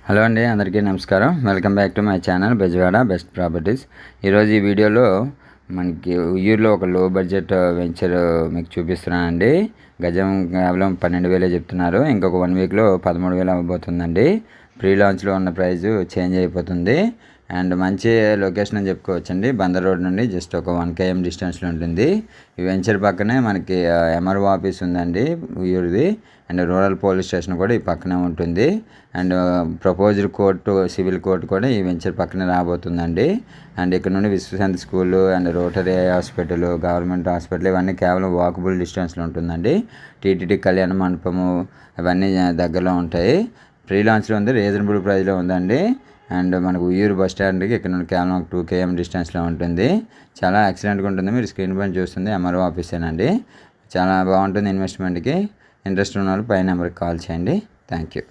Hello అండి, అందరికీ నమస్కారం. Welcome back to my channel Bezawada best properties. ఈరోజు ఈ వీడియోలో మనకి ఉయ్యూరులో ఒక లో బడ్జెట్ వెంచర్ మీకు చూపిస్తున్నానండి. గజం కేవలం 12,000 చెప్తున్నారు. ఇంకొక 1 వీక్లో 13,000 అవ్వబోతుందండి. ప్రీ లాంచ్లో ఉన్న ప్రైస్ చేంజ్ అయిపోతుంది. అండ్ మంచి లొకేషన్ అని చెప్పుకోవచ్చండి. బందర్ రోడ్ నుండి జస్ట్ ఒక 1 km డిస్టెన్స్లో ఉంటుంది. ఈ వెంచర్ పక్కనే మనకి ఎంఆర్ఓ ఆఫీస్ ఉందండి ఉయ్యూరుది. అండ్ రూరల్ పోలీస్ స్టేషన్ కూడా ఈ పక్కనే ఉంటుంది. And proposed court, civil court కూడా ఈ వెంచర్ పక్కనే రాబోతుందండి. అండ్ ఇక్కడ నుండి Vishwashanti school and rotary hospital, government hospital ఇవన్నీ కేవలం వాకబుల్ డిస్టెన్స్లో ఉంటుందండి. టీటీడీ కళ్యాణ మండపము ఇవన్నీ దగ్గరలో ఉంటాయి. ప్రీ లాంచ్లో ఉంది, రీజనబుల్ ప్రైస్లో ఉందండి. అండ్ మనకు ఉయ్యూరు బస్ స్టాండ్కి ఇక్కడ నుండి కేవలం 2 km డిస్టెన్స్లో ఉంటుంది. చాలా ఎక్సలెంట్గా ఉంటుంది. మీరు స్క్రీన్ పైన చూస్తుంది ఎంఆర్ఓ ఆఫీసేనండి. చాలా బాగుంటుంది. ఇన్వెస్ట్మెంట్కి ఇంట్రెస్ట్ ఉన్న వాళ్ళు పై నెంబర్కి కాల్ చేయండి. Thank you.